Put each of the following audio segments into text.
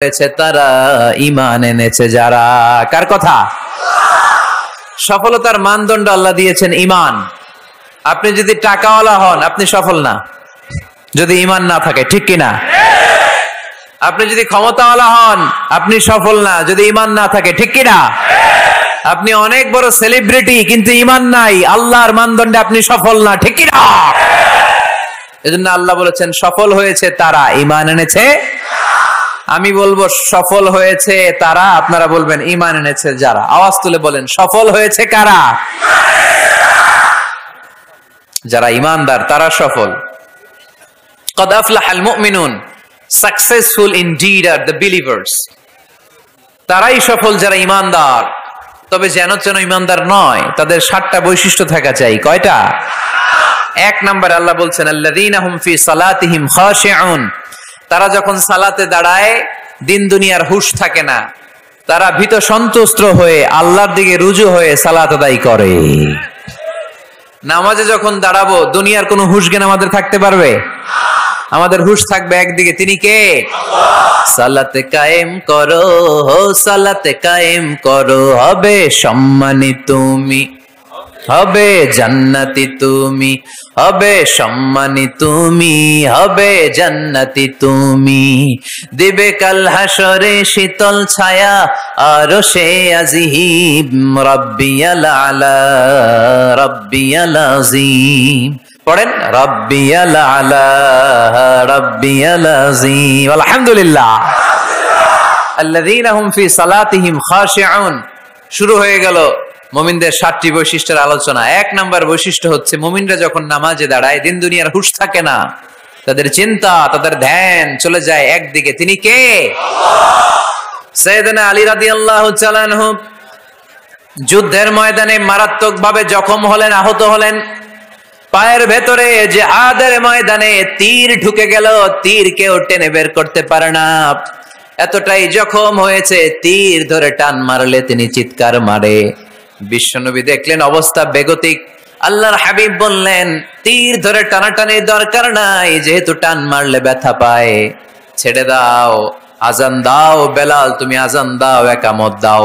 হয়েছে তারা, ঈমান এনেছে যারা। কার কথা? সফলতার মানদণ্ড আল্লাহ দিয়েছেন ঈমান। আপনি যদি টাকাওয়ালা হন আপনি সফল না, যদি ঈমান না থাকে, ঠিক কিনা? আপনি যদি ক্ষমতাওয়ালা হন আপনি সফল না, যদি ঈমান না থাকে, ঠিক কিনা? আপনি অনেক বড় সেলিব্রিটি কিন্তু ঈমান নাই, আল্লাহর মানদণ্ডে আপনি সফল না, ঠিক কিনা? এজন্য আল্লাহ বলেছেন সফল হয়েছে তারা, ঈমান এনেছে। আমি বলবো সফল হয়েছে তারা, আপনারা বলবেন ঈমান এনেছে যারা। আওয়াজ তুলে বলেন সফল হয়েছে কারা? যারা ঈমানদার তারা সফল। قد أفلح المؤمنون, successful indeed are the believers. তারাই সফল যারা ঈমানদার। তবে যেন ঈমানদার নয়, তাদের 7টা বৈশিষ্ট্য থাকা চাই। কয়টা? 1 নম্বরে আল্লাহ বলছেন আল্লাযীনা হুম ফি সালাতিহিম খাশিউন, তারা যখন সালাতে দাঁড়ায় দিন দুনিয়ার হুঁশ থাকে না, তারা ভীত সন্ত্রস্ত হয়ে আল্লাহর দিকে রুজু হয়ে সালাত আদায় করে। নামাজে যখন দাঁড়াবো দুনিয়ার কোনো হুঁশ জ্ঞান আমাদের থাকতে পারবে? আমাদের হুঁশ থাকবে একদিকে, তিনি কে? সালাতে কায়েম করো, সালাতে কায়েম করো, হবে সম্মানী তুমি, হবে জান্নাতি তুমি, হবে সম্মানী তুমি, হবে জান্নাতি তুমি। দিবে কাল হাসরে শীতল ছায়া আরশে আজিম, রাব্বিয়াল আলা রাব্বিয়াল আযীম। পড়েন রাব্বিয়াল আলা রাব্বিয়াল আযীম। আলহামদুলিল্লাহ। আল্লাযীনা হুম ফি সালাতিহিম খাশিউন। শুরু হয়ে গেল মুমিনদের 7টি বৈশিষ্ট্যের আলোচনা। 1 নম্বর বৈশিষ্ট্য হচ্ছে মুমিনরা যখন নামাজে দাঁড়ায় দিন দুনিয়ার হুঁশ থাকে না, তাদের চিন্তা তাদের ধ্যান চলে যায় একদিকে, তিনি কে? সাইয়েদনা আলী রাদিয়াল্লাহু তাআলা আনহু যুদ্ধের ময়দানে মারাত্মকভাবে জখম হলেন, আহত হলেন। পায়ের ভেতরে জিহাদের ময়দানে তীর ঢুকে গেল, তীর কেউ টেনে বের করতে পারে না, এতটাই জখম হয়েছে। তীর ধরে টান মারলে তিনি চিৎকার মারে। বিশ্বনবী দেখলেন অবস্থা বেগতিক। আল্লাহর হাবিব বললেন তীর ধরে টানাটানির দরকার নাই, যেহেতু টান মারলে ব্যথা পায়, ছেড়ে দাও, আজান দাও। বেলাল তুমি আজান দাও, একামত দাও।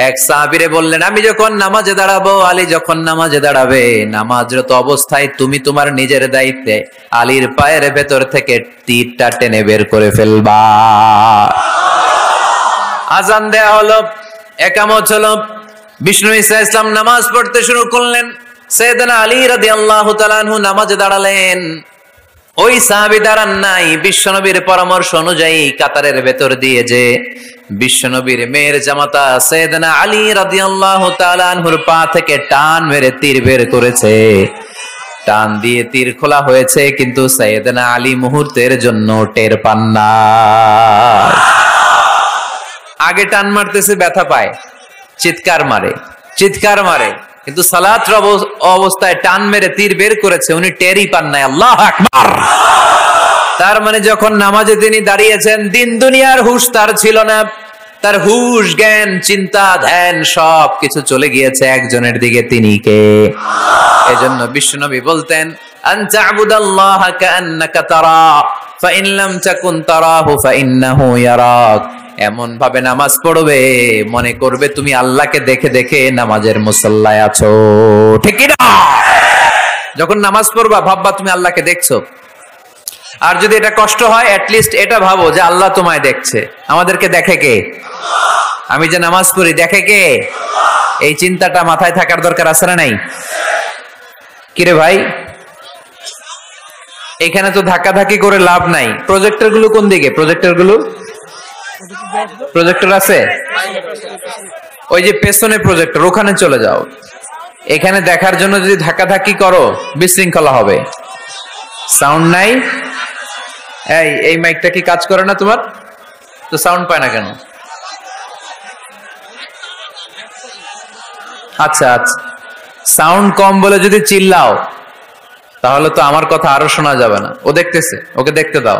এক সাহাবীরে বললেন আমি যখন নামাজে দাঁড়াবো, আলী যখন নামাজে দাঁড়াবে, নামাজরত অবস্থায় তুমি তোমার নিজের দায়িত্বে আলীর পায়ের ভেতর থেকে তীরটা টেনে বের করে ফেলবা। আজান দেয়া হলো, একামত হলো, বিষ্ণু ঈসা ইসলাম নামাজ পড়তে শুরু করলেন। সাইয়েদনা আলী রাদিয়াল্লাহু তাআলা আনহু নামাজে দাঁড়ালেন। ওই সাহাবী দাঁড়ান নাই, বিশ্বনবীর পরামর্শ অনুযায়ী কাতারের ভেতর দিয়ে যে বিশ্বনবীর মেয়ের জামাতা সাইয়েদনা আলী রাদিয়াল্লাহু তাআলা আনহুর পা থেকে টান মেরে তীর বের করেছে। টান দিয়ে তীর খোলা হয়েছে, কিন্তু সাইয়েদনা আলী মুহূর্তের জন্য টের পান না। আগে টান মারতেছে, ব্যথা পায়, চিৎকার মারে, চিৎকার মারে, কিন্তু সালাতের অবস্থায় টান মেরে তীর বের করেছে, উনি টেরই পান নাই। আল্লাহু আকবার। তার মানে যখন নামাজে তিনি দাঁড়িয়েছেন দিন দুনিয়ার হুঁশ তার ছিল না, তার হুঁশ জ্ঞান চিন্তা ধ্যান সব কিছু চলে গিয়েছে একজনের দিকে, তিনি কে? এজন্য বিশ্বনবী বলতেন আনতা আবুদাল্লাহা কাআন্নাকা তারা ফাইন লাম তাকুন তারাহু ফাইন্নাহু ইয়ারাক। এমন ভাবে নামাজ পড়বে মনে করবে তুমি আল্লাহকে দেখে দেখে নামাজের মুসল্লায় আছো, ঠিক কি না? যখন নামাজ পড়বা ভাববা তুমি আল্লাহকে দেখছো। আর যদি এটা কষ্ট হয় অ্যাটলিস্ট এটা ভাবো যে আল্লাহ তোমায় দেখছে। আমাদেরকে দেখে কে? আমি যে নামাজ পড়ি দেখে কে? এই চিন্তাটা মাথায় থাকার দরকার আছে না নাই? কিরে ভাই, এখানে তো ধাক্কাধাক্কি করে লাভ নাই। প্রজেক্টর গুলো কোন দিকে? প্রজেক্টর গুলো, প্রজেক্টর আছে ওই যে পেছনে প্রজেক্টর, ওখানে চলে যাও। এখানে দেখার জন্য যদি ধাক্কাধাক্কি করো বিশৃঙ্খলা হবে। সাউন্ড নাই। এই মাইকটা কি কাজ করে না তোমার? তো সাউন্ড পায় না কেন? আচ্ছা আচ্ছা, সাউন্ড কম বলে যদি চিল্লাও তাহলে তো আমার কথা আরো শোনা যাবে না। ও দেখতেছে, ওকে দেখতে দাও।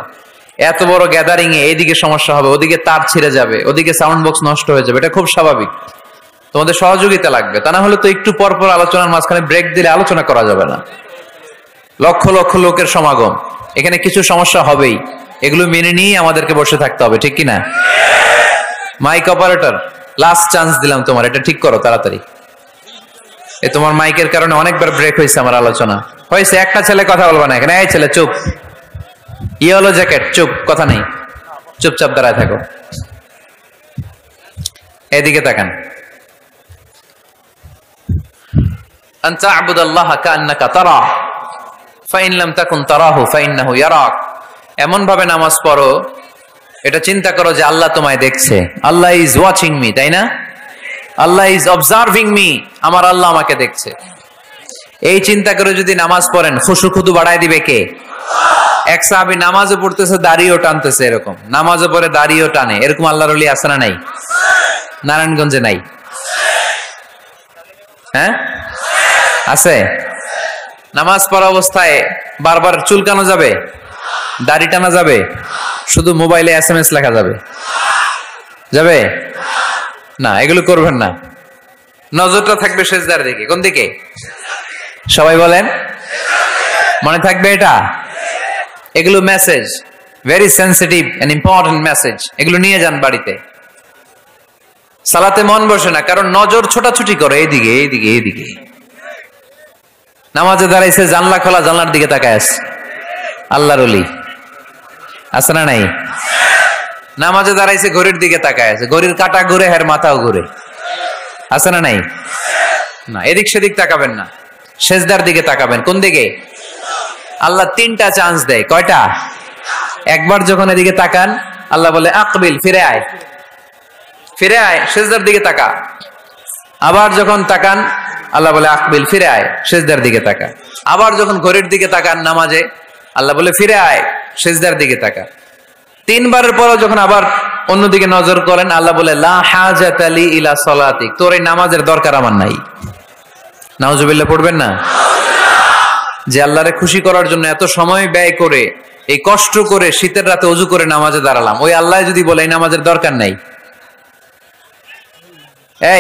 এত বড় গ্যাদারিং এ এইদিকে সমস্যা হবে, ওদিকে তার ছিঁড়ে যাবে, ওদিকে সাউন্ড বক্স নষ্ট হয়ে যাবে, এটা খুব স্বাভাবিক। তোমাদের সহযোগিতা লাগবে, তা না হলে তো একটু পর পর আলোচনার মাঝখানে ব্রেক দিলে আলোচনা করা যাবে না। লক্ষ লক্ষ লোকের সমাগম, এখানে কিছু সমস্যা হবেই। এগুলো মেনে নিয়ে আমাদেরকে বসে থাকতে হবে, ঠিক কিনা? মাইক অপারেটর, লাস্ট চান্স দিলাম তোমার, এটা ঠিক করো তাড়াতাড়ি। তোমার মাইকের কারণে অনেকবার ব্রেক হয়েছে আমার আলোচনা। হয়েছে, একটা ছেলে কথা বলবা না এখানে। এই ছেলে চুপ, ইয়েলো জ্যাকেট চুপ, কথা নেই, চুপচাপ দাঁড়ায় থাকো। এদিকে তাকান। আন তা'বুদাল্লাহা কাআন্নাকা তারা ফাইন লাম তাকুন তারাহু ফাইন্নাহু ইয়ারাক। এমন ভাবে নামাজ পড়ো, এটা চিন্তা করো যে আল্লাহ তোমায় দেখছে। আল্লাহ ইজ ওয়াচিং মি, তাই না? আল্লাহ ইজ অবজার্ভিং মি, আমার আল্লাহ আমাকে দেখছে। এই চিন্তা করে যদি নামাজ পড়েন, খুশু খুদু বাড়ায় দিবে কে? এক সাহাবী নামাজও পড়তেছে, দাড়িও টানতেছে, এরকম নামাজও পড়ে দাড়িও টানে, এরকম আল্লাহর ওলি আছে না নাই? নারায়ণগঞ্জে নাই? হ্যাঁ আছে। নামাজ পড়া অবস্থায় বারবার চুলকানো যাবে, দাড়ি টানা যাবে, শুধু মোবাইলে SMS লেখা যাবে? যাবে না, এগুলো করবেন না। নজরটা থাকবে সেজদার দিকে। কোন দিকে? সবাই বলেন, মনে থাকবে এটা। এগুলো message, very sensitive and important message. এগুলো নিয়ে যান বাড়িতে। সালাতে মন বসে না, কারণ নজর ছোটাছুটি করে এইদিকে এইদিকে এইদিকে। নামাজে দাঁড়াইছে, জানলা খোলা, জানলার দিকে তাকায় আছে। আল্লাহর ওলি আছে না নাই? নামাজে দাঁড়াইছে, ঘড়ির দিকে তাকায় আছে, ঘড়ির কাঁটা ঘুরে, হের মাথাও ঘুরে, আছে না নাই? না, এদিক সেদিক তাকাবেন না, সেজদার দিকে তাকাবেন। কোন দিকে? আল্লাহ 3টা চান্স দেয়। কয়টা? একবার যখন এদিকে তাকান, আল্লাহ বলে আকবিল, ফিরে আয়, ফিরে আয়, সেজদার দিকে তাকা। আবার যখন তাকান, আল্লাহ বলে আকবিল, ফিরে আয়, সেজদার দিকে তাকা। আবার যখন ঘড়ির দিকে তাকান নামাজে, আল্লাহ বলে ফিরে আয়, সেজদার দিকে তাকা। 3বারের পরও যখন আবার অন্যদিকে নজর করেন, আল্লাহ বলে লা হাজাতা লি ইলা সালাতিক, তোর এই নামাজের দরকার আমার নাই। নাউজুবিল্লাহ পড়বেন না? যে আল্লাহরে খুশি করার জন্য এত সময় ব্যয় করে, এই কষ্ট করে শীতের রাতে ওযু করে নামাজে দাঁড়ালাম, ওই আল্লাহ যদি বলে এই নামাজের দরকার নাই।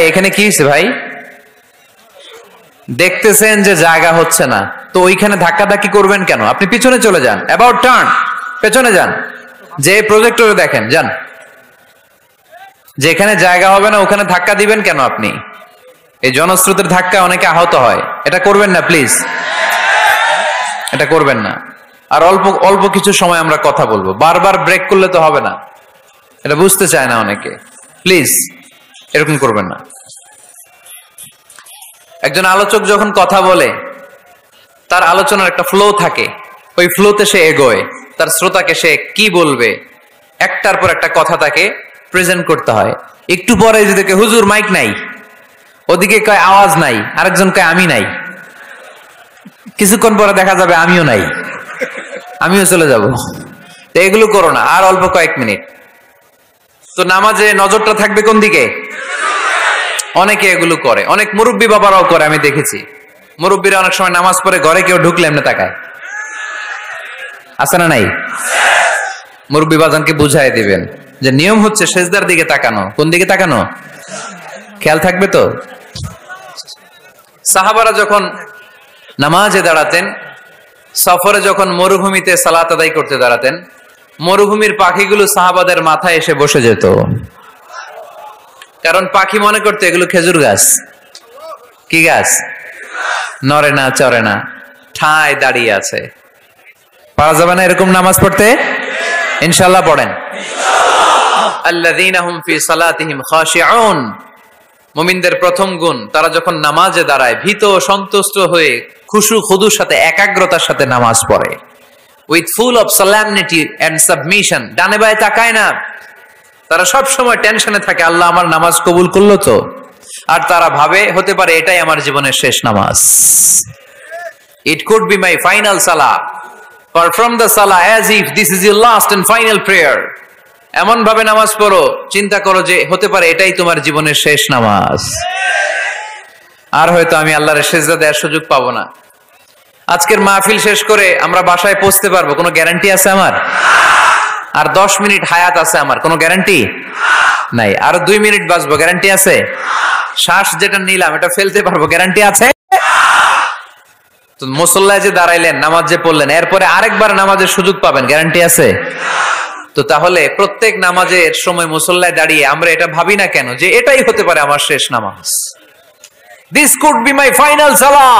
এখানে কি হয়েছে ভাই? দেখতেছেন যে জায়গা হচ্ছে না, তো ওইখানে ধাক্কাধাক্কি করবেন কেন? আপনি পিছনে চলে যান, অ্যাবাউট টার্ন, পেছনে যান, যে প্রজেক্টরে দেখেন, যান। যেখানে জায়গা হবে না ওখানে ধাক্কা দিবেন কেন আপনি? এই জনস্রোতের ধাক্কা অনেকে আহত হয়, এটা করবেন না প্লিজ, এটা করবেন না। আর অল্প অল্প কিছু সময় আমরা কথা বলবো, বারবার ব্রেক করলে তো হবে না, এটা বুঝতে চায় না অনেকে। প্লিজ এরকম করবেন না। একজন আলোচক যখন কথা বলে, তার আলোচনার একটা ফ্লো থাকে, ওই ফ্লোতে সে এগোয়, তার শ্রোতাকে সে কি বলবে একটার পর একটা কথা তাকে প্রেজেন্ট করতে হয়। একটু পরে যদি দেখে হুজুর মাইক নাই, ওদিকে কয় আওয়াজ নাই, আরেকজন কয় আমি নাই, কিছুক্ষণ পরে দেখা যাবে আমিও নাই, আমিও চলে যাব। তো এগুলো করো না, আর অল্প কয়েক মিনিট। তো নামাজে নজরটা থাকবে কোন দিকে? অনেকে এগুলো করে, অনেক মুরব্বী বাবারাও করে, আমি দেখেছি। মুরব্বীরা অনেক সময় নামাজ পড়ে ঘরে কেউ ঢুকলে এমনি তাকায়, আছে না নাই? মুরব্বী বাজানকে বুঝাই দিবেন যে নিয়ম হচ্ছে সেজদার দিকে তাকানো। কোন দিকে তাকানো? খেয়াল থাকবে তো। সাহাবারা যখন নামাজে দাঁড়াতেন, সফরে যখন মরুভূমিতে সালাত আদায় করতে দাঁড়াতেন, মরুভূমির পাখিগুলো সাহাবাদের মাথায় এসে বসে যেত। কারণ পাখি মনে করতে এগুলো খেজুর গাছ। কি গাছ? নড়ে না, চড়ে না, ঠায় দাঁড়িয়ে আছে। পারা যাবে না এরকম নামাজ পড়তে? ইনশাআল্লাহ পড়েন। আল্লাযীনা হুম ফি সালাতিহিম খাশিউন, মুমিনদের প্রথম গুণ, তারা যখন নামাজে দাঁড়ায় ভীত সন্তুষ্ট হয়ে খুশু খুদুর সাথে, একাগ্রতার সাথে নামাজ পড়ে। With full of solemnity and submission. ডানে বায়ে তাকায় না, তারা সব সময় টেনশনে থাকে আল্লাহ আমার নামাজ কবুল করলো তো। আর তারা ভাবে হতে পারে এটাই আমার জীবনের শেষ নামাজ। It could be my final সালাহ, পারফর্ম দ্য সালাহ as if this is your last and final prayer. এমন ভাবে নামাজ পড়ো, চিন্তা করো যে হতে পারে এটাই তোমার জীবনের শেষ নামাজ, আর হয়তো আমি আল্লাহর সেজদা দেওয়ার সুযোগ পাবো না। আজকের মাহফিল শেষ করে আমরা বাসায় পৌঁছতে পারবো, কোনো গ্যারান্টি আছে আমার? আর 10 মিনিট হায়াত আছে আমার, কোনো গ্যারান্টি নাই। আর 2 মিনিট বাঁচবো, গ্যারান্টি আছে? শ্বাস যেটা নিলাম এটা ফেলতে পারবো, গ্যারান্টি আছে? তো মুসল্লায় যে দাঁড়াইলেন, নামাজ যে পড়লেন, এরপরে আরেকবার নামাজের সুযোগ পাবেন, গ্যারান্টি আছে? তো তাহলে প্রত্যেক নামাজের সময় মুসল্লায় দাঁড়িয়ে আমরা এটা ভাবি না কেন যে এটাই হতে পারে আমার শেষ নামাজ, this could be my final সালাহ,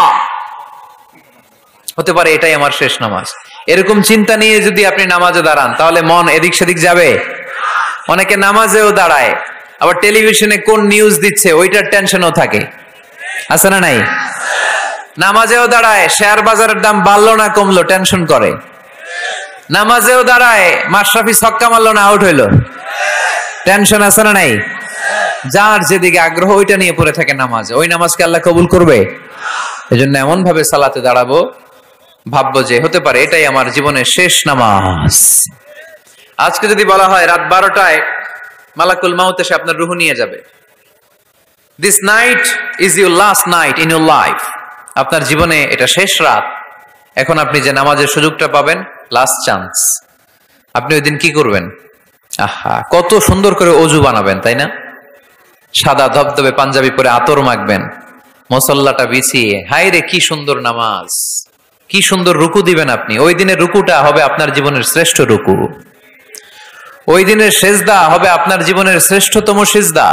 হতে পারে এটাই আমার শেষ নামাজ। এরকম চিন্তা নিয়ে যদি আপনি নামাজে দাঁড়ান তাহলে মন এদিক সেদিক যাবে। অনেকে নামাজেও দাঁড়ায়, আবার টেলিভিশনে কোন নিউজ দিচ্ছে ওইটার টেনশনও থাকে, আছে না নাই? নামাজেও দাঁড়ায় শেয়ার বাজারের দাম বাড়লো না কমলো টেনশন করে। নামাজেও দাঁড়ায় মাশরাফি ছক্কা মারলো না আউট হইলো, টেনশন আছে না নাই? যার যেদিকে আগ্রহ ওইটা নিয়ে পড়ে থাকে নামাজে, ওই নামাজকে আল্লাহ কবুল করবে? এজন্য এমন ভাবে সালাতে দাঁড়াবো, ভাববো যে হতে পারে এটাই আমার জীবনের শেষ নামাজ। আজকে যদি বলা হয় রাত 12টায় মালাকুল মাউত এসে আপনার রূহ নিয়ে যাবে, this night is your last night in your life, আপনার জীবনে এটা শেষ রাত, এখন আপনি যে নামাজের সুযোগটা পাবেন, লাস্ট চান্স, আপনি ওই দিন কি করবেন? আহা, কত সুন্দর করে অজু বানাবেন, তাই না? সাদা ধবধবে পাঞ্জাবি পরে আতর মাখবেন, মুসল্লাটা বিছিয়ে, হায় রে কি সুন্দর নামাজ, কি সুন্দর রুকু দিবেন আপনি। ওই দিনের রুকুটা হবে আপনার জীবনের শ্রেষ্ঠ রুকু, ওই দিনের সেজদা হবে আপনার জীবনের শ্রেষ্ঠতম সেজদা।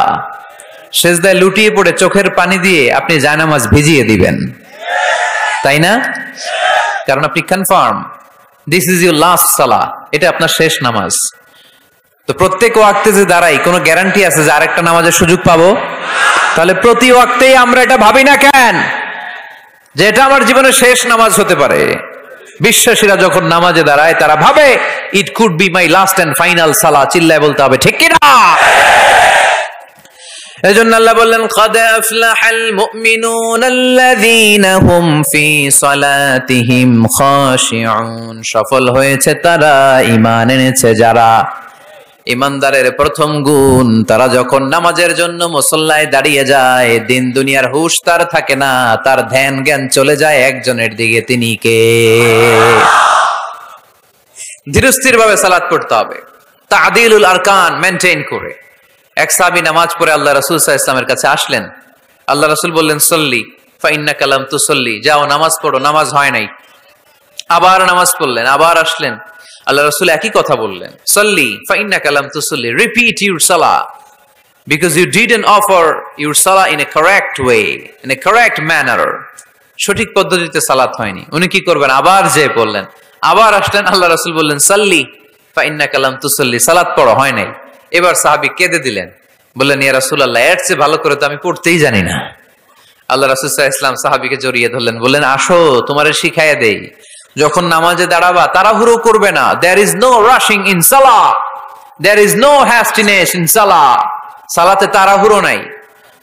সেজদায় লুটিয়ে পড়ে চোখের পানি দিয়ে আপনি জায়নামাজ ভিজিয়ে দিবেন, তাই না? কারণ আপনি confirm this is your last সালাহ, এটা আপনার শেষ নামাজ। তো প্রত্যেক ওয়াক্তে যে দাঁড়াই, কোনো গ্যারান্টি আছে যে আরেকটা নামাজের সুযোগ পাবো? তাহলে প্রতি ওয়াক্তেই আমরা এটা ভাবি না কেন যে এটা আমার জীবনের শেষ নামাজ হতে পারে? বিশ্বাসীরা যখন নামাজে দাঁড়ায় তারা ভাবে it could be my last and final সালাহ, চিল্লায় বলতে হবে ঠিক কি না? এজন্য আল্লাহ বললেন ক্বাদ আফলাহাল মুমিনুনাল্লাযীনা হুম ফি সালাতিহিম খাশিউন, সফল হয়েছে তারা, ঈমান এনেছে যারা। ঈমানদারের প্রথম গুণ, তারা যখন নামাজের জন্য মুসল্লায় দাঁড়িয়ে যায়, দিন দুনিয়ার হুঁশ তার থাকে না, তার ধ্যান জ্ঞান চলে যায় একজনের দিকে, তিনি কে? ধীরস্থির ভাবে সালাত পড়তে হবে, তা'দীলুল আরকান মেইনটেইন করে। এক সাহাবী নামাজ পড়ে আল্লাহ রাসূল সাল্লাল্লাহু আলাইহি ওয়াসাল্লামের কাছে আসলেন। আল্লাহ রাসূল বললেন সল্লি ফাইন্নাকা লাম তুসল্লি, যাও নামাজ পড়ো, নামাজ হয় নাই। আবার নামাজ পড়লেন, আবার আসলেন, আল্লাহ রাসূল একই কথা বললেন, সল্লি ফাইন্নাকা লাম তুসল্লি, রিপিট ইউর সালাহ because you didn't offer your সালাহ in a correct way, in a correct manner, সঠিক পদ্ধতিতে সালাত হয়নি। উনি কি করবেন? আবার যে পড়লেন, আবার আসলেন, আল্লাহ রাসূল বললেন সল্লি ফাইন্নাকা লাম তুসল্লি, সালাত পড়ো, হয় নাই। এবার সাহাবী কেঁদে দিলেন, বললেন ইয়া রাসূলুল্লাহ, এর চেয়ে ভালো করে তো আমি পড়তেই জানি না। আল্লাহ রাসূল সাল্লাল্লাহু আলাইহি ওয়াসাল্লাম সাহাবীকে জড়িয়ে ধরলেন, বললেন আসো তোমারে শিখাইয়া দেই, যখন নামাজে দাঁড়াবা তাড়াহুড়ো করবে না। There is no rushing in সালাহ, there is no hastiness in সালাহ, সালাতে তাড়াহুড়ো নাই।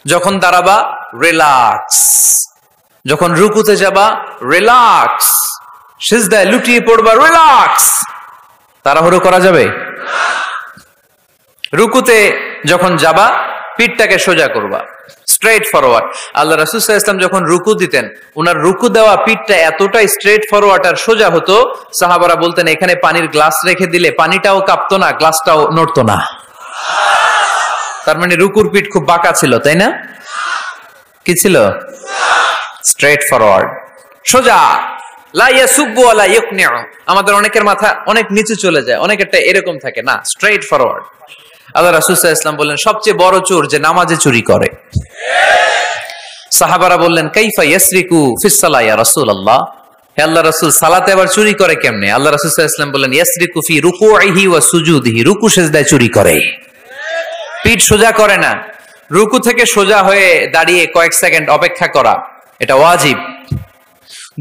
যখন দাঁড়াবা রিল্যাক্স, যখন রুকুতে যাবা রিল্যাক্স, সিজদায় লুটিয়ে পড়বা রিল্যাক্স। তাড়াহুড়ো করা যাবে? রুকুতে যখন যাবা পিঠটাকে সোজা করবা, স্ট্রেট ফরওয়ার্ড। আল্লাহ রাসূল সাল্লাল্লাহু আলাইহি ওয়াসাল্লাম যখন রুকু দিতেন, ওনার রুকু দেওয়া পিঠটা এতটাই স্ট্রেট ফরওয়ার্ড আর সোজা হতো, সাহাবারা বলতেন এখানে পানির গ্লাস রেখে দিলে পানিটাও কাঁপতো না, গ্লাসটাও নড়তো না। তার মানে রুকুর পিঠ খুব বাঁকা ছিল, তাই না? কি ছিল? স্ট্রেট ফরওয়ার্ড, সোজা। লা ইয়াসুব্বু ওয়া লা ইয়াকনিউ, আমাদের অনেকের মাথা অনেক নিচে চলে যায়, অনেকেরটা এরকম থাকে না, স্ট্রেট ফরওয়ার্ড। আল্লাহ রাসূল সাল্লাল্লাহু আলাইহি ওয়াসাল্লাম বললেন সবচেয়ে বড় চোর যে নামাজে চুরি করে। সাহাবারা বললেন কাইফা ইয়াসরিকু ফিস সালাহ ইয়া রাসূলুল্লাহ, হে আল্লাহর রাসূল সালাতে আবার চুরি করে কেমনে? আল্লাহ রাসূল সাল্লাল্লাহু আলাইহি ওয়াসাল্লাম বললেন ইয়াসরিকু ফি রুকুইহি ওয়া সুজুদিহি, রুকু সিজদায় চুরি করে, পিঠ সোজা করে না। রুকু থেকে সোজা হয়ে দাঁড়িয়ে কয়েক সেকেন্ড অপেক্ষা করা এটা ওয়াজিব।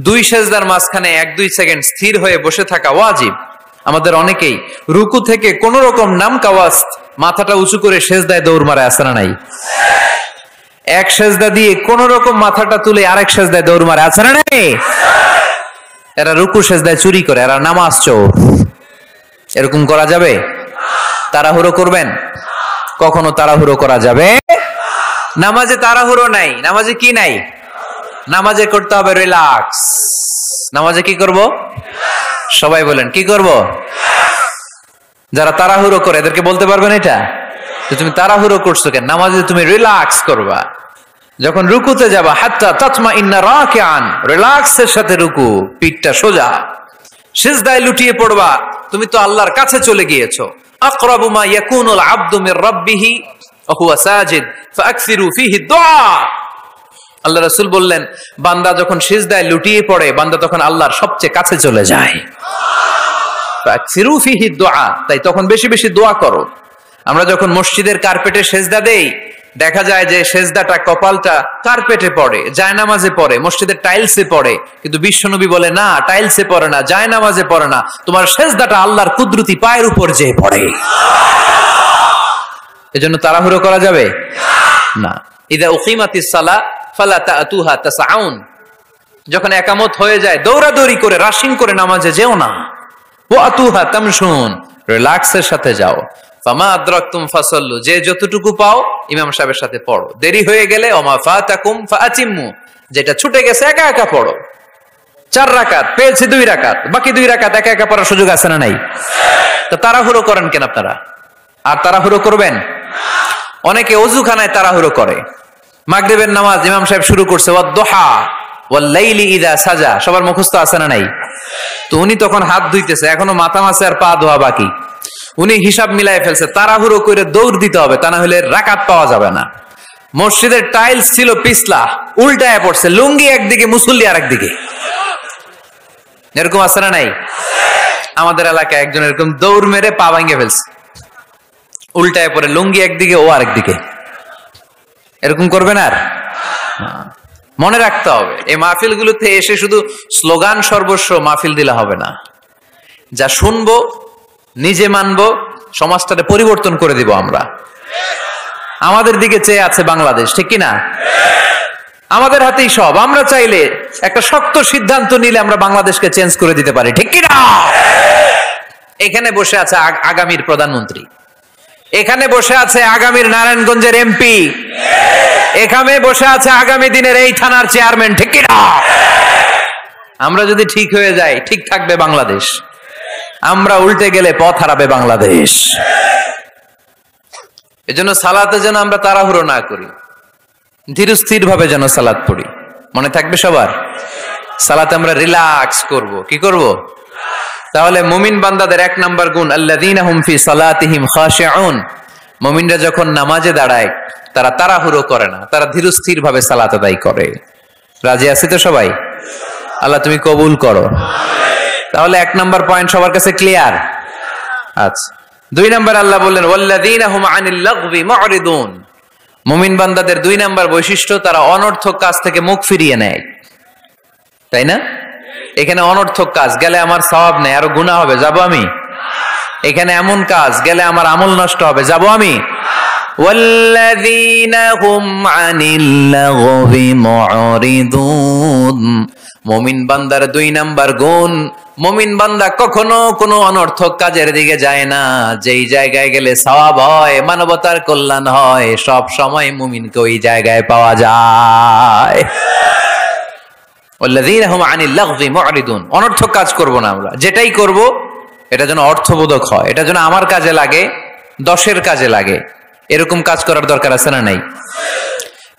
দুই সিজদার মাঝখানে 1-2 সেকেন্ড স্থির হয়ে বসে থাকা ওয়াজিব। আমাদের অনেকেই রুকু থেকে কোন রকম নাম কাওয়াজ মাথাটা উঁচু করে সেজদায় দৌড় মারে, আছে না নাই? এক সেজদা দিয়ে কোন রকম মাথাটা তুলে আরেক সেজদায় দৌড় মারে, আছে না নাই? এরা রুকু সেজদায় চুরি করে, এরা নামাজ চোর। এরকম করা যাবে? তাড়াহুড়ো করবেন? কখনো তাড়াহুড়ো করা যাবে? নামাজে তাড়াহুড়ো নাই। নামাজে কি নাই? নামাজে করতে হবে রিল্যাক্স। নামাজে কি করব? সবাই বলেন কি করব? যারা তাড়াহুড়ো করে এদেরকে বলতে পারবেন এটা, তুমি তাড়াহুড়ো করছো কেন? নামাজে তুমি রিল্যাক্স করবা। যখন রুকুতে যাবা হাত্তা তাতমাইন্না রাকিআন, রিল্যাক্সের সাথে রুকু, পিঠটা সোজা, সিজদায় লুটিয়ে পড়বা, তুমি তো আল্লাহর কাছে চলে গিয়েছো। আকরাবু মা ইয়াকুনুল আবদু মির রাব্বিহি ওয়া হুয়া সাজিদ ফাআকসিরু ফীহি দুআ। আল্লাহ রাসূল বললেন, বান্দা যখন সিজদায় লুটিয়ে পড়ে, বান্দা তখন আল্লাহর সবচেয়ে কাছে চলে যায়। ফাআকসিরু ফীহি দুআ, তাই তখন বেশি বেশি দোয়া করো। আমরা যখন মসজিদের কার্পেটে সেজদা দেই, দেখা যায় যে সেজদাটা, কপালটা কার্পেটে পড়ে, জায়নামাজে পড়ে, মসজিদের টাইলসে পড়ে, কিন্তু বিশ্বনবী বলে না, টাইলসে পড়ে না, জায়নামাজে পড়ে না, তোমার সেজদাটা আল্লাহর কুদরতি পায়ের উপর যেয়ে পড়ে। এজন্য তাড়াহুড়ো করা যাবে না। ইযা উকিমাতিস সালাহ ফালা তাতুহা তাসআউন, যখন একামত হয়ে যায় দৌড়াদৌড়ি করে রাশিং করে নামাজে যেও না। ওয়া আতুহা তামশুন, রিল্যাক্সের সাথে যাও। ফামা আদরাকতুম ফাসাল্লু, যে যতটুকু পাও ইমাম সাহেবের সাথে পড়ো। দেরি হয়ে গেলে ওমা ফাতাকুম ফাআতিমু, যেটা ছুটে গেছে একা একা পড়ো। 4 রাকাত পেয়েছি, 2 রাকাত, বাকি 2 রাকাত একা একা পড়ার সুযোগ আছে না নাই? তো তাড়াহুড়ো করেন কেন আপনারা? আর তাড়াহুড়ো করবেন? অনেকে ওযুখানায় তাড়াহুড়ো করে। মাগরিবের নামাজ ইমাম সাহেব শুরু করছে, ওয়াদ-দুহা ওয়াল লাইলি ইযা সাজা, সবার মুখস্থ আছে না নাই? তো উনি তখন হাত ধুইতেছে, এখনো মাথা মাছে আর পা ধোয়া বাকি। উনি হিসাব মিলাই ফেলছে, তাড়াহুড়ো করে দৌড় দিতে হবে, তা না হলে রাকাত পাওয়া যাবে না। মসজিদের টাইলস ছিল পিছলা, উল্টায় পড়ছে, লুঙ্গি একদিকে মুসল্লি আর একদিকে। এরকম আছে না নাই? আমাদের এলাকায় একজন এরকম দৌড় মেরে পা ভাঙে ফেলছে, উল্টায় পড়ে, লুঙ্গি একদিকে ও আরেকদিকে। এরকম করবেন আর? মনে রাখতে হবে, এই মাহফিলগুলোতে এসে শুধু স্লোগান সর্বস্ব মাহফিল দিলে হবে না। যা শুনবো, নিজে মানবো, সমাজটাকে পরিবর্তন করে দিব আমরা। আমাদের দিকে চেয়ে আছে বাংলাদেশ, ঠিক কিনা? আমাদের হাতেই সব। আমরা চাইলে একটা শক্ত সিদ্ধান্ত নিলে আমরা বাংলাদেশকে চেঞ্জ করে দিতে পারি, ঠিক কিনা? এখানে বসে আছে আগামীর প্রধানমন্ত্রী, এখানে বসে আছে আগামীর নারায়ণগঞ্জের এমপি, এখানে বসে আছে আগামী দিনের এই থানার চেয়ারম্যান, ঠিক কিনা? আমরা যদি ঠিক হয়ে যাই, ঠিক থাকবে বাংলাদেশ। আমরা উল্টে গেলে পথ হারাবে বাংলাদেশ। এজন্য সালাতে যেন আমরা তাড়াহুড়ো না করি, ধীরস্থির ভাবে যেন সালাত পড়ি। মনে থাকবে সবার? সালাতে আমরা রিল্যাক্স করব। কি করব? তাহলে মুমিন বান্দাদের 1 নাম্বার গুণ, আল্লাযীনা হুম ফি সালাতিহিম খাশিউন। মুমিনরা যখন নামাজে দাঁড়ায় তারা তাড়াহুড়ো করে না, তারা ধীরস্থির ভাবে সালাত আদায় করে। রাজি আছি তো সবাই? আল্লাহ তুমি কবুল করো। তাহলে 1 নাম্বার পয়েন্ট সবার কাছে ক্লিয়ার? আচ্ছা, 2 নাম্বার আল্লাহ বললেন, ওয়াল্লাযীনা হুম আনিল লাগবি মুরিদুন। মুমিন বান্দাদের 2 নাম্বার বৈশিষ্ট্য, তারা অনর্থক কাজ থেকে মুখ ফিরিয়ে নেয়। তাই না? এখানে অনর্থক কাজ গেলে আমার সওয়াব নেই, আরো গুনাহ হবে, যাব আমি? এখানে এমন কাজ গেলে আমার আমল নষ্ট হবে, যাব আমি? ওয়াল্লাযীনা হুম আনিল লাগবি মুরিদুন। মুমিন বান্দার 2 নাম্বার গুণ, মুমিন বান্দা কখনো কোনো অনর্থক কাজের দিকে যায় না। যেই জায়গায় গেলে সওয়াব হয়, মানবতার কল্যাণ হয়, সব সময় মুমিনকে ওই জায়গায় পাওয়া যায়। ওয়াল্লাযীনা হুম আনিল লাগবি মুরিদুন। অনর্থক কাজ করব না আমরা, যেটাই করব এটা যেন অর্থবোধক হয়, এটা যেন আমার কাজে লাগে, 10-এর কাজে লাগে। এরকম কাজ করার দরকার আছে না নাই?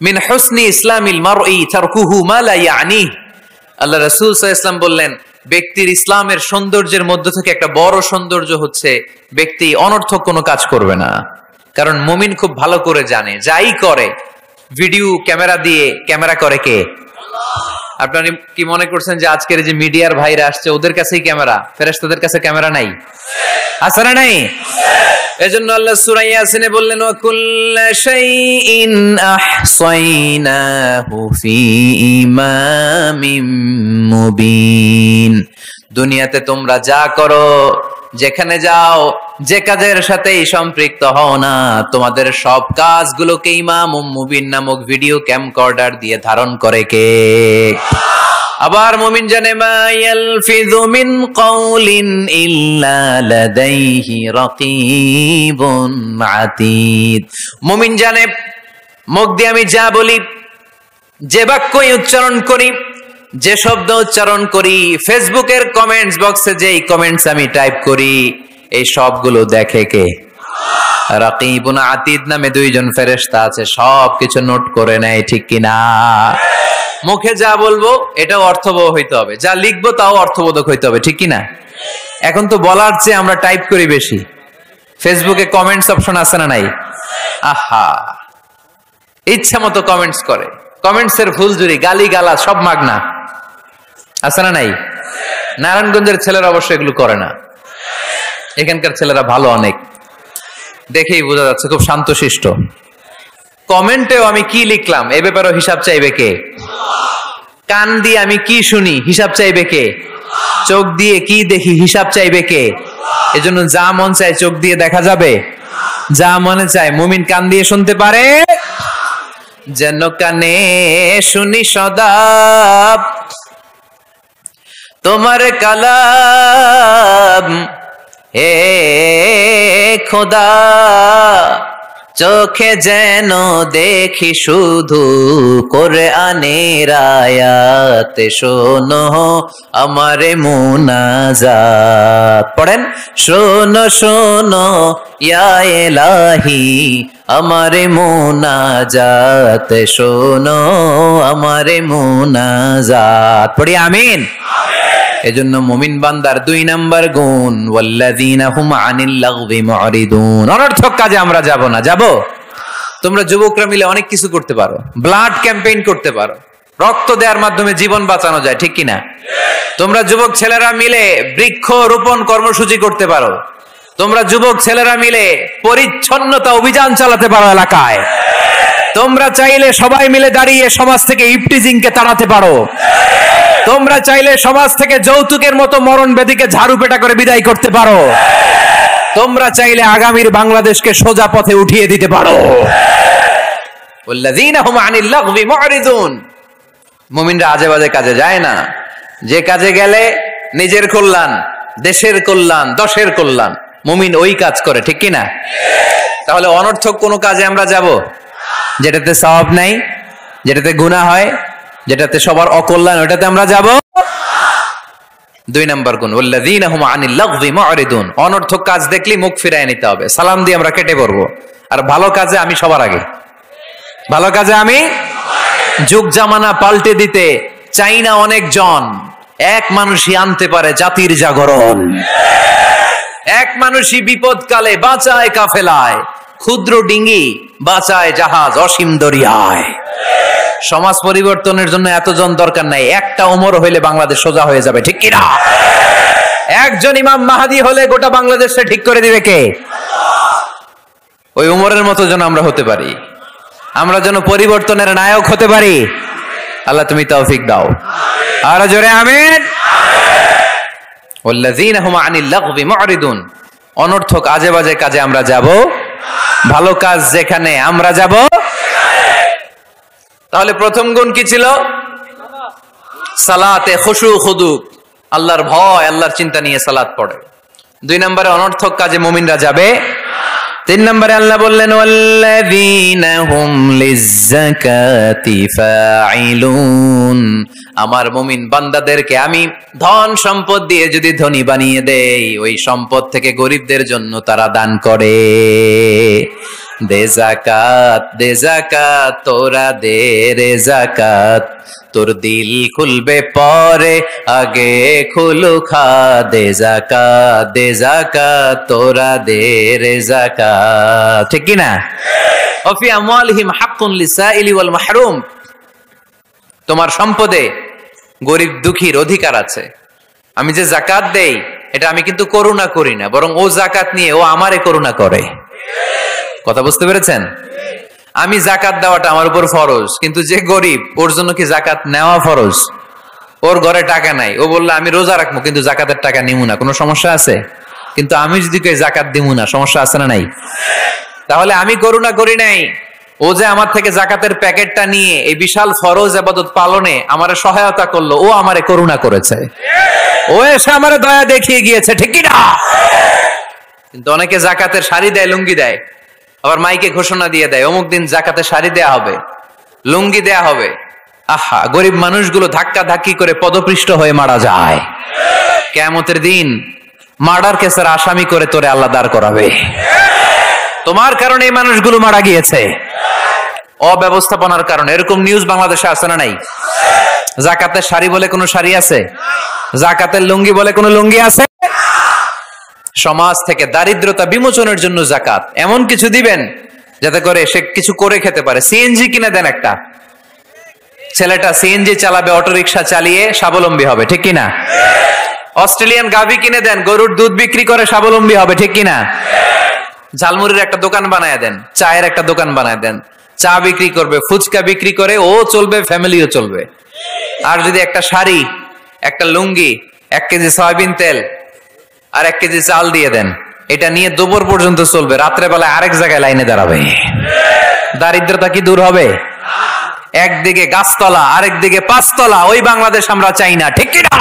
মিন হুসনি ইসলামিল মারই তারকুহু মা লা ইয়ানি। আল্লাহ রাসূল সাল্লাল্লাহু আলাইহি ওয়াসাল্লাম বললেন, ব্যক্তির ইসলামের সৌন্দর্যের মধ্য থেকে একটা বড় সৌন্দর্য হচ্ছে ব্যক্তি অনর্থক কোনো কাজ করবে না। কারণ মুমিন খুব ভালো করে জানে, যাই করে ভিডিও ক্যামেরা দিয়ে ক্যামেরা করে কে? আপনারা কি মনে করছেন যে আজকের যে মিডিয়ার ভাইরা আসছে ওদের কাছেই ক্যামেরা? ফেরেশতাদের কাছে ক্যামেরা নাই? আছে না নাই? এজন্য আল্লাহ সূরা ইয়াসিনে বললেন, ওয়া কুল্লা শাইইন আহসাইনাহু ফি ইমামিম মুবিন। দুনিয়াতে তোমরা যা করো, যেখানে যাও, যে কাজের সাথেই সম্পৃক্ত হও না, তোমাদের সব কাজগুলোকে ইমাম মুবিন নামক ভিডিও ক্যামকর্ডার দিয়ে ধারণ করে কে? আবার মুমিন জানে, মা ইয়ালফিযু মিন কাউলিন ইল্লা লাদাইহি রাকীবুন আতীদ। মুমিন জানে, মুখ দিয়ে আমি যা বলি, যে বাক্যই উচ্চারণ করি, যে শব্দ উচ্চারণ করি, ফেসবুকের কমেন্টস বক্সে যেই কমেন্টস আমি টাইপ করি, এই সবগুলো দেখে কে? রাকিবুন আতীদ নামে দুইজন ফেরেশতা আছে, সবকিছু নোট করে নেয়, ঠিক কিনা? মুখে যা বলবো এটাও অর্থবহ হইতে হবে, যা লিখবো তাও অর্থবোধক হইতে হবে, ঠিক কিনা? এখন তো বলার চেয়ে আমরা টাইপ করি বেশি। ফেসবুকে কমেন্টস অপশন আছে না নাই? আহা, ইচ্ছা মতো কমেন্টস করে, কমেন্টস এর ফুলঝুরি, গালি গালা সব মাগনা, আছে না নাই? নারায়ণগঞ্জের ছেলেরা অবশ্য এগুলো করে না, এখানকার ছেলেরা ভালো, অনেক দেখেই বোঝা যাচ্ছে খুব শান্তশিষ্ট। কমেন্টেও আমি কি লিখলাম এ ব্যাপারেও হিসাব চাইবে কে? কান দিয়ে আমি কি শুনি হিসাব চাইবে কে? চোখ দিয়ে কি দেখি হিসাব চাইবে কে? এজন্য যা মন চায় চোখ দিয়ে দেখা যাবে, যা মনে চায় মুমিন কান দিয়ে শুনতে পারে। যেন কানে শুনি সদা তোমার কালাম, হে খোদা চোখে যেন দেখি শুধু কোরআনের আয়াত, শোনো আমারে মুনাজাত। পড়েন, শোনো শোনো ইয়া ইলাহি আমারে মুনাজাত, শোনো আমারে মুনাজাত। পড়ি আমিন। এজন্য মুমিন বান্দার 2 নাম্বার গুণ, ওয়াল্লাযীনা হুম আনিল লাগবি মুরিদুন। অনর্থক কাজে আমরা যাব না। যাব? তোমরা যুবকরা মিলে অনেক কিছু করতে পারো, ব্লাড ক্যাম্পেইন করতে পারো, রক্ত দেওয়ার মাধ্যমে জীবন বাঁচানো যায়, ঠিক কিনা? তোমরা যুবক ছেলেরা মিলে বৃক্ষ রোপণ কর্মসূচি করতে পারো, তোমরা যুবক ছেলেরা মিলে পরিচ্ছন্নতা অভিযান চালাতে পারো এলাকায়। তোমরা চাইলে সবাই মিলে দাঁড়িয়ে সমাজ থেকে ইফটিজিংকে তাড়াতে পারো। তোমরা চাইলে সমাজ থেকে যৌতুকের মতো মরণ ব্যাধিকে ঝাড়ু পেটা করে বিদায় করতে পারো। তোমরা চাইলে আগামীর বাংলাদেশকে সোজা পথে উঠিয়ে দিতে পারো। ওয়াল্লাযীনা হুম আনিল লাগবি মুরিদুন। মুমিনরা আজে বাজে কাজে যায় না, যে কাজে গেলে নিজের কল্যাণ, দেশের কল্যাণ, দশের কল্যাণ, মুমিন ওই কাজ করে, ঠিক কিনা? তাহলে অনর্থক কোনো কাজে আমরা যাব যেটাতে সওয়াব নাই, যেটাতে গুনাহ হয়, যেটাতে সবার অকল্যাণ, ওটাতে আমরা যাব? 2 নাম্বার গুণ, ওয়াল্লাযীনা হুম আনিল লাগবি মুরিদুন। অনর্থক কাজ দেখলে মুখ ফিরায় নিতে হবে, সালাম দিয়ে আমরা কেটে পড়বো। আর ভালো কাজে আমি সবার আগে, ভালো কাজে আমি। যুগ জামানা পাল্টে দিতে চাই না অনেক জন, এক মানুষই আনতে পারে জাতির জাগরণ। এক মানুষই বিপদকালে বাঁচায় কাফেলায়, ক্ষুদ্র ডিঙ্গি বাঁচায় জাহাজ অসীম দরিয়ায়। সমাজ পরিবর্তনের জন্য এতজন দরকার নাই, একটা ওমর হইলে বাংলাদেশ সোজা হয়ে যাবে, ঠিক কিনা? একজন ইমাম মাহাদি হলে গোটা বাংলাদেশে ঠিক করে দিবে কে? ওই ওমরের মতো যেন আমরা হতে পারি, আমরা যেন পরিবর্তনের নায়ক হতে পারি। আল্লাহ তুমি তৌফিক দাও, আর জোরে আমিন। ওয়াল্লাযীনা হুম আনিল লাগবি মুরিদুন। অনর্থক আজে বাজে কাজে আমরা যাব, ভালো কাজ যেখানে আমরা যাব। তাহলে প্রথম গুণ কি ছিল? সালাতে খুশু খুদু, আল্লাহর ভয়, আল্লাহর চিন্তা নিয়ে সালাত পড়ে। 2 নম্বরে অনর্থক কাজে মুমিনরা যাবে। 3 নম্বরে আল্লাহ বললেন, ওয়াল্লাযীনা হুম লিয-যাকাতি ফাঈলুন। আমার মুমিন বান্দাদেরকে আমি ধন সম্পদ দিয়ে যদি ধনী বানিয়ে দেই, ওই সম্পদ থেকে গরিবদের জন্য তারা দান করে। দে যাকাত, দে যাকাত, তোরা দে রে যাকাত, তোর দিল খুলবে পরে আগে খুলুখা। দে যাকাত, দে যাকাত, তোরা দে রে যাকাত, ঠিক কি না? ওয়াফি আমওয়ালিহিম হাক্কুন লিসাইলি ওয়াল মাহরুম। তোমার সম্পদে গরিব দুঃখীর অধিকার আছে। আমি যে যাকাত দেই এটা আমি কিন্তু করুণা করি না, বরং ও যাকাত নিয়ে ও আমারে করুণা করে। কথা বুঝতে পেরেছেন? আমি যাকাত দেওয়াটা আমার উপর ফরজ, কিন্তু যে গরিব ওর জন্য কি যাকাত নেওয়া ফরজ? ওর ঘরে টাকা নাই, ও বললো আমি রোজা রাখবো কিন্তু যাকাতের টাকা নিমু না, কোনো সমস্যা আছে? কিন্তু আমি যদি কই যাকাত দিমু না, সমস্যা আছে না নাই? তাহলে আমি করুণা করি নাই, ও যে আমার থেকে যাকাতের প্যাকেটটা নিয়ে এই বিশাল ফরজ ইবাদত পালনে আমারে সহায়তা করলো, ও আমারে করুণা করেছে, ও এসে আমারে দয়া দেখিয়ে গিয়েছে, ঠিক কি না? কিন্তু অনেকে যাকাতের শাড়ি দেয়, লুঙ্গি দেয়, আবার মাইকে ঘোষণা দিয়ে দেয় অমুক দিন যাকাতে শাড়ি দেয়া হবে, লুঙ্গি দেয়া হবে। আহা, গরিব মানুষগুলো ধাক্কা ধাক্কি করে পদপৃষ্ঠ হয়ে মারা যায়। কিয়ামতের দিন মার্ডার কেসের আসামি করে তোরে আল্লাহ দাঁড় করাবে। তোমার কারণে এই মানুষগুলো মারা গিয়েছে, অব্যবস্থাপনার কারণে। এরকম নিউজ বাংলাদেশে আছে না নাই? যাকাতের শাড়ি বলে কোনো শাড়ি আছে? যাকাতের লুঙ্গি বলে কোনো লুঙ্গি আছে? সমাজ থেকে দারিদ্রতা বিমোচনের জন্য যাকাত এমন কিছু দিবেন যাতে করে সে কিছু করে খেতে পারে। সিএনজি কিনে দেন, একটা ছেলেটা সিএনজি চালাবে, অটোরিকশা চালিয়ে স্বাবলম্বী হবে, ঠিক কিনা? অস্ট্রেলিয়ান গাভী কিনে দেন, গরুর দুধ বিক্রি করে স্বাবলম্বী হবে, ঠিক কিনা? ঝালমুড়ির একটা দোকান বানায় দেন, চায়ের একটা দোকান বানায় দেন, চা বিক্রি করবে, ফুচকা বিক্রি করে ও চলবে, ফ্যামিলিও চলবে। আর যদি একটা শাড়ি, একটা লুঙ্গি, 1 কেজি সয়াবিন তেল আর 1 কেজি চাল দিয়ে দেন, এটা নিয়ে দুপুর পর্যন্ত চলবে, রাত্রে বেলায় আরেক জায়গায় লাইনে দাঁড়াবে। দারিদ্রতা কি দূর হবে? একদিকে গাছতলা, আরেকদিকে 5 তলা, ওই বাংলাদেশ আমরা চাই না, ঠিক কিনা?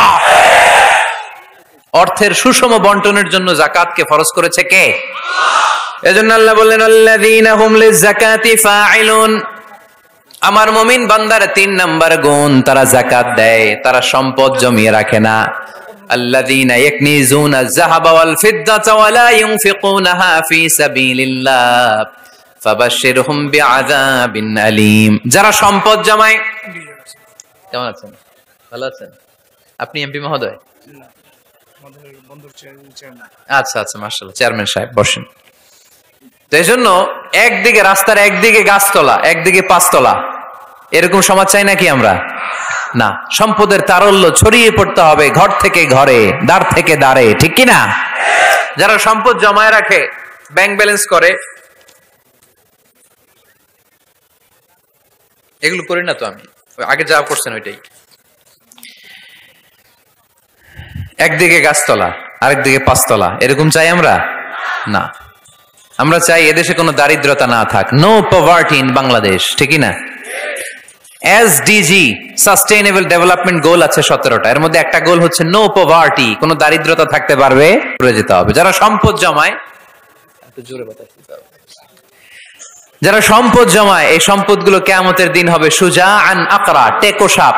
অর্থের সুষম বন্টনের জন্য যাকাতকে ফরজ করেছে কে? এজন্য আল্লাহ বললেন আল্লাযীনা হুম লিয-যাকাতি ফাঈলুন। আমার মুমিন বান্দার 3 নাম্বার গুণ, তারা যাকাত দেয়, তারা সম্পদ জমিয়ে রাখে না। আল্লাযীনা ইয়াকনিজুনা আয-যাহাবা ওয়াল-ফিদ্দাতা ওয়া লা ইউনফিকুনাহা ফী সাবিলিল্লাহ ফাবাশশিরহুম বিআযাবিন আলীম। যারা সম্পদ জমায়। কেমন আছেন? ভালো আছেন? আপনি এমপি মহোদয়? আচ্ছা আচ্ছা, মাশাআল্লাহ, চেয়ারম্যান সাহেব বসেন। তো এই জন্য একদিকে রাস্তার একদিকে গাছতলা, একদিকে 5 তলা, এরকম সমাজ চাই নাকি আমরা? না, সম্পদের তারল্য ছড়িয়ে পড়তে হবে, ঘর থেকে ঘরে, দ্বার থেকে দ্বারে, ঠিক কিনা? যারা সম্পদ জমায় রাখে, ব্যাংক ব্যালেন্স করে, এগুলো করি না তো আমি, আগে যা করছেন ওইটাই। একদিকে গাছতলা, আরেকদিকে 5 তলা, এরকম চাই আমরা? না, আমরা চাই এদেশে কোনো দারিদ্রতা না থাক, নো পভার্টি ইন বাংলাদেশ, ঠিক না? এসডিজি সাস্টেইনেবল ডেভেলপমেন্ট গোল আছে 17টা, এর মধ্যে একটা গোল হচ্ছে নো পভার্টি, কোনো দারিদ্রতা থাকতে পারবে করে যেতে হবে। যারা সম্পদ জমায়, একটু জোরে বাতাস দিতে হবে, যারা সম্পদ জমায়, এই সম্পদগুলো কিয়ামতের দিন হবে সুজাআন আকরা, টেকো সাপ,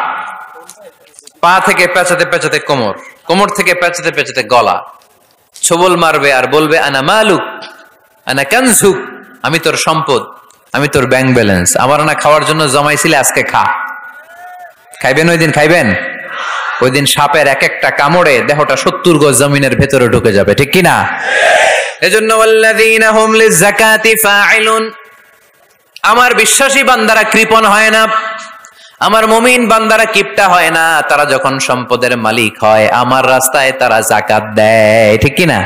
পা থেকে পেঁচাতে পেঁচাতে কোমর, কোমর থেকে পেঁচাতে পেঁচাতে গলা, ছোবল মারবে আর বলবে আনা মালুক আনা কানজুক, আমি তোর সম্পদ, আমি তোর ব্যাংক ব্যালেন্স, আমার না খাওয়ার জন্য জমাইছিলে, আজকে খা। খাইবেন ওই দিন? খাইবেন? ওই দিন সাপের এক একটা কামড়ে দেহটা 70 গজ জমিনের ভেতরে ঢুকে যাবে, ঠিক কিনা? এজন্য ওয়াল্লাযীনা হুম লিয-যাকাতি ফাঈলুন। আমার বিশ্বাসী বান্দারা কৃপণ হয় না, আমার মুমিন বান্দারা কিপটা হয় না। তারা যখন সম্পদের মালিক হয়, আমার রাস্তায় তারা যাকাত দেয়, ঠিক কিনা?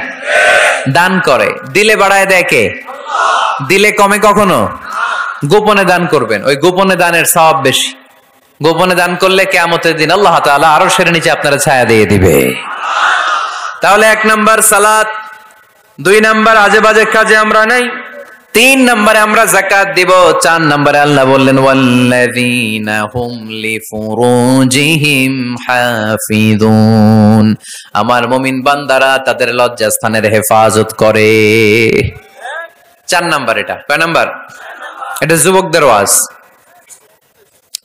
দান করে, দিলে বাড়ায় দেয় কে? দিলে কমে কখনো? গোপনে দান করবেন, ওই গোপনে দানের সওয়াব বেশি। গোপনে দান করলে কিয়ামতের দিন আল্লাহ তাআলা আরশের নিচে আপনারা ছায়া দিয়ে দিবে। তাহলে 1 নাম্বার সালাত, 2 নাম্বার আজে বাজে কাজে আমরা নাই, 3 নম্বরে আমরা যাকাত দিব, 4 নম্বরে আল্লাহ বললেন ওয়াল্লাযীনা হুম লিফুরুজিহিম হাফিযুন। আমার মুমিন বান্দারা তাদের লজ্জাস্থানের হেফাজত করে। 4 নাম্বার এটা। কয় নাম্বার? এটা যুবকদের ওয়াজ।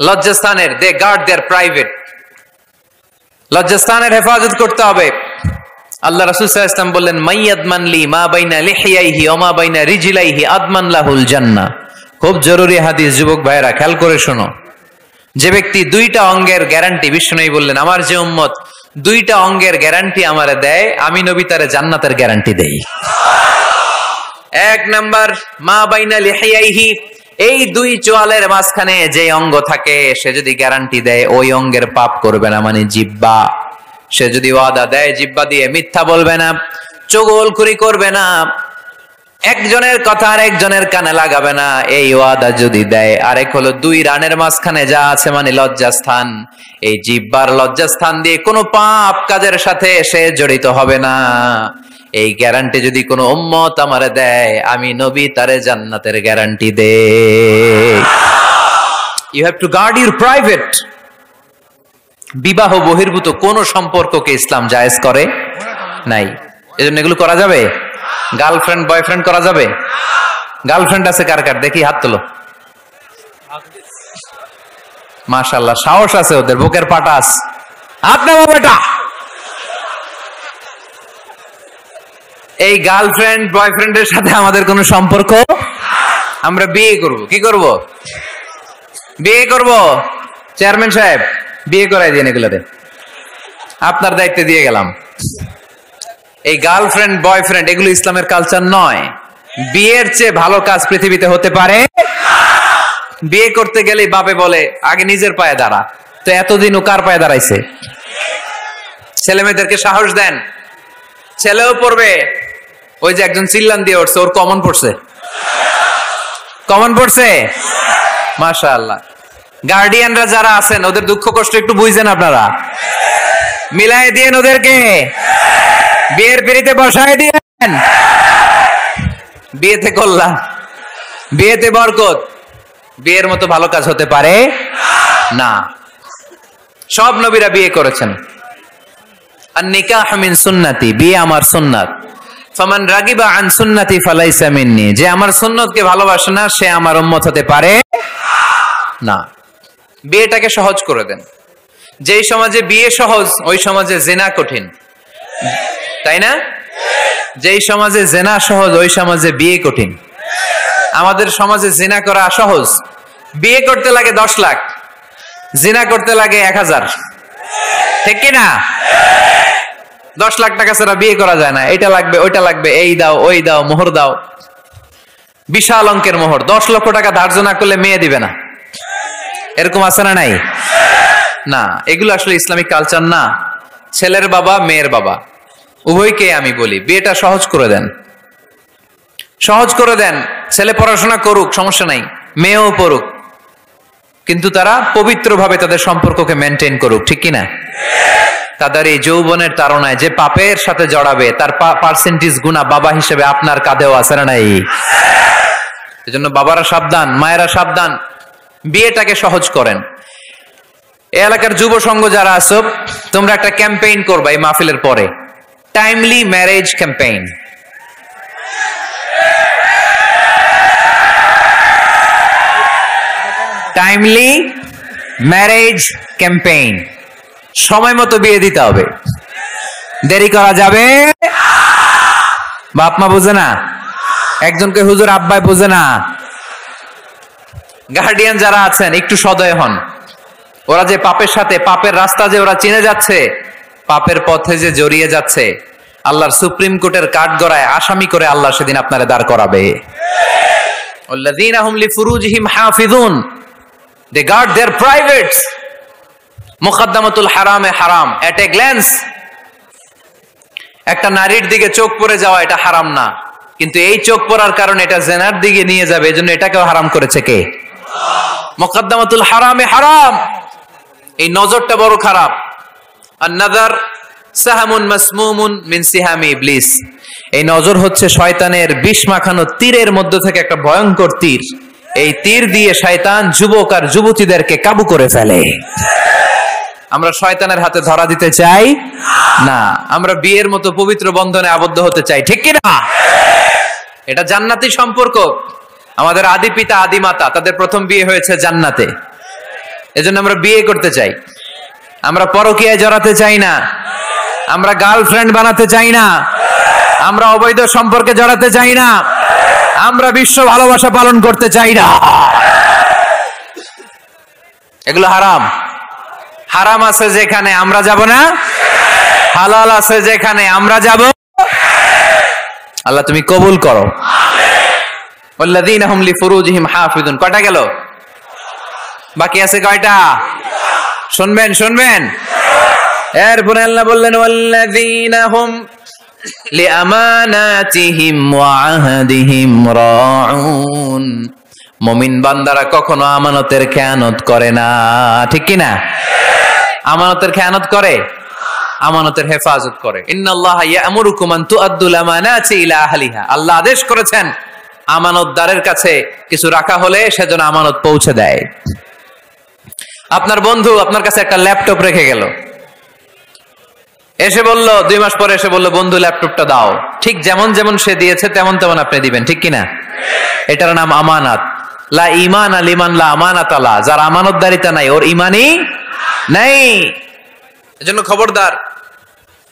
লজ্জাস্থানের, দে গার্ড দেয়ার প্রাইভেট, লজ্জাস্থানের হেফাজত করতে হবে। আল্লাহ রাসূল সাল্লাল্লাহু আলাইহি ওয়াসাল্লাম বললেন মাইয়াদমান লি মা বাইনা লিহিয়াইহি ওয়া মা বাইনা রিজলাইহি আদমান লাহুল জান্নাহ। খুব জরুরি হাদিস, যুবক ভাইরা খেয়াল করে শোনো। যে ব্যক্তি 2টা অঙ্গের গ্যারান্টি, বিশ্বনবী বললেন আমার যে উম্মত 2টা অঙ্গের গ্যারান্টি আমারে দেয়, আমি নবী তারে জান্নাতের গ্যারান্টি দেই। 1 নাম্বার মা বাইনা লিহিয়াইহি, এই 2 চোয়ালের মাঝখানে যে অঙ্গ থাকে, সে যদি গ্যারান্টি দেয় ওই অঙ্গের পাপ করবে না, মানে জিহ্বা। সে যদি ওয়াদা দেয় জিহ্বা দিয়ে মিথ্যা বলবে না, চগলখুরি করবে না, একজনের কথা আর একজনের কানে লাগাবে না, এই ওয়াদা যদি দেয়। আরেক হলো 2 রানের মাঝখানে যা আছে, মানে লজ্জাস্থান, এই জিহ্বার লজ্জাস্থান দিয়ে কোনো পাপ কাজের সাথে সে জড়িত হবে না। এই গ্যারান্টি যদি কোনো উম্মত আমারে দেয়, আমি নবী তারে জান্নাতের গ্যারান্টি দেই। You have to guard your private. বিবাহ বহির্ভূত কোন সম্পর্ককে ইসলাম জায়েজ করে নাই, এজন্য এগুলো করা যাবে? গার্লফ্রেন্ড বয়ফ্রেন্ড করা যাবে? গার্লফ্রেন্ড আছে কার কার? দেখি হাত তোলো। মাশাআল্লাহ, সাহস আছে ওদের, বুকের পাটা আছে। হাত নামা বেটা। এই গার্লফ্রেন্ড বয়ফ্রেন্ডের সাথে আমাদের কোনো সম্পর্ক, আমরা বিয়ে করব। কি করব? বিয়ে করব। চেয়ারম্যান সাহেব বিয়ে করাই দিন, এগুলোতে আপনার দায়িত্বে দিয়ে গেলাম। এই গার্লফ্রেন্ড বয়ফ্রেন্ড এগুলো ইসলামের কালচার নয়। বিয়ের চেয়ে ভালো কাজ পৃথিবীতে হতে পারে। বিয়ে করতে গেলেই বাপে বলে আগে নিজের পায়ে দাঁড়া। তো এতদিন ও কার পায়ে দাঁড়াইছে? ছেলে মেয়েদেরকে সাহস দেন, ছেলেও পড়বে। ওই যে একজন চিল্লান দিয়ে উঠছে, ওর কমন পড়ছে, কমন পড়ছে। মাশাআল্লাহ। গার্ডিয়ানরা যারা আছেন ওদের দুঃখ কষ্ট একটু বুঝছেন আপনারা, মিলাই দিয়েন ওদেরকে, বিয়ের পিড়িতে বসায় দিয়েন। বিয়েতে কল্যাণ, বিয়েতে বরকত। বিয়ের মতো ভালো কাজ হতে পারে না। সব নবীরা বিয়ে করেছেন। আর নিকাহ মিন সুন্নতি, বিয়ে আমার সুন্নাত। ফামান রাগিবা আন সুন্নতি ফালাইসা মিন্নি, যে আমার সুন্নতকে ভালোবাসে না সে আমার উম্মত হতে পারে না। বিয়েটাকে সহজ করে দেন। যেই সমাজে বিয়ে সহজ ওই সমাজে জিনা কঠিন, তাই না? যেই সমাজে জিনা সহজ ওই সমাজে বিয়ে কঠিন। আমাদের সমাজে জিনা করা সহজ, বিয়ে করতে লাগে 10 লাখ, জিনা করতে লাগে 1000। ঠিক কি না? 10 লাখ টাকা ছাড়া বিয়ে করা যায় না। এটা লাগবে, ওইটা লাগবে, এই দাও, ওই দাও, মোহর দাও, বিশাল অঙ্কের মোহর। 10 লক্ষ টাকা ধার্য না করলে মেয়ে দিবে না। এরকম আছে না নাই? না, এগুলো আসলে ইসলামিক কালচার না। ছেলের বাবা মেয়ের বাবা উভয়কে আমি বলি বিয়েটা সহজ করে দেন, সহজ করে দেন। ছেলে পড়াশোনা করুক, সমস্যা নাই, মেয়েও পড়ুক, কিন্তু তারা পবিত্রভাবে তাদের সম্পর্ককে মেনটেন করুক। ঠিক কিনা? তাদের এই যৌবনের তাড়নায় যে পাপের সাথে জড়াবে তার পার্সেন্টেজ গুণা বাবা হিসেবে আপনার কাঁধেও আছে না নাই? এজন্য বাবারা সাবধান, মায়েরা সাবধান, বিয়েটাকে সহজ করেন। এই এলাকার যুব সংঘ যারা আছো তোমরা একটা ক্যাম্পেইন করবা এই মাহফিলের পরে, timely marriage campaign. Timely marriage campaign. সময় মতো বিয়ে দিতে হবে, দেরি করা যাবে। বাপ মা বোঝে না, একজনকে হুজুর আব্বাই বোঝে না। গার্ডিয়ান যারা আছেন একটু সদয় হন। ওরা যে পাপের সাথে, পাপের রাস্তা যে ওরা চিনে যাচ্ছে, পাপের পথে যে জড়িয়ে যাচ্ছে, আল্লাহর সুপ্রিম কোর্টের কাঠগড়ায় আসামি করে আল্লাহ সেদিন আপনারে দাঁড় করাবে। আল্লাযীনা হুম লিফুরুজিহিম হাফিজুন, they guard their privates. মুকদ্দমাতুল হারামে হারাম, এট এ গ্ল্যান্স। একটা নারীর দিকে চোখ পড়ে যাওয়া এটা হারাম না, কিন্তু এই চোখ পড়ার কারণে এটা জেনার দিকে নিয়ে যাবে, এজন্য এটাকেও হারাম করেছে কে? মুকদ্দমাতুল হারামে হারাম। এই নজরটা বড় খারাপ। আর নাযার সাহামুন মাসমুমুন মিন সিহামি ইবলিস। এই নজর হচ্ছে শয়তানের বিষ মাখানো তীরের মধ্য থেকে একটা ভয়ঙ্কর তীর। এই তীর দিয়ে শয়তান যুবক আর যুবতীদেরকে কাবু করে ফেলে। আমরা শয়তানের হাতে ধরা দিতে চাই না, আমরা বিয়ের মতো পবিত্র বন্ধনে আবদ্ধ হতে চাই। ঠিক কি না? এটা জান্নাতি সম্পর্ক। আমাদের আদি পিতা আদি মাতা তাদের প্রথম বিয়ে হয়েছে জান্নাতে, এজন্য আমরা বিয়ে করতে চাই। আমরা পরকীয়ায় জড়াতে চাই না, আমরা গার্লফ্রেন্ড বানাতে চাই না, আমরা অবৈধ সম্পর্কে জড়াতে চাই না, আমরা বিশ্ব ভালোবাসা পালন করতে চাই না। এগুলো হারাম। হারাম আছে যেখানে আমরা যাব না, হালাল আছে যেখানে আমরা যাব। আল্লাহ তুমি কবুল করো। ওয়াল্লাযীনা হুম লিফুরুজিহিম হাফিজুন। কয়টা গেল? বাকি আছে কয়টা? শুনবেন শুনবেন। এরপরে আল্লাহ বললেন ওয়াল্লাযীনা হুম লিআমানাতিহিম ওয়া আহদিহিম রাউন। মুমিন বান্দারা কখনো আমানতের খেয়ানত করে না। ঠিক কি না? আমানতের খেয়ানত করে, আমানতের হেফাজত করে। ইন্নাল্লাহা ইয়া'মুরুকুম আন তুআদ্দুল আমানাতি ইলা আহলিহা। আল্লাহ আদেশ করেছেন আমানতদারের কাছে কিছু রাখা হলে সেজন্য আমানত পৌঁছে দেয়। আপনার বন্ধু আপনার কাছে একটা ল্যাপটপ রেখে গেল, এসে বলল 2 মাস পরে এসে বলল বন্ধু ল্যাপটপটা দাও। ঠিক যেমন যেমন সে দিয়েছে তেমন তেমন আপনি দিবেন। ঠিক কিনা? এটার নাম আমানত। লা ঈমান লিমান লা আমানাত লা। যার আমানতদারিতা নাই ওর ঈমানই নাই। এজন্য খবরদার।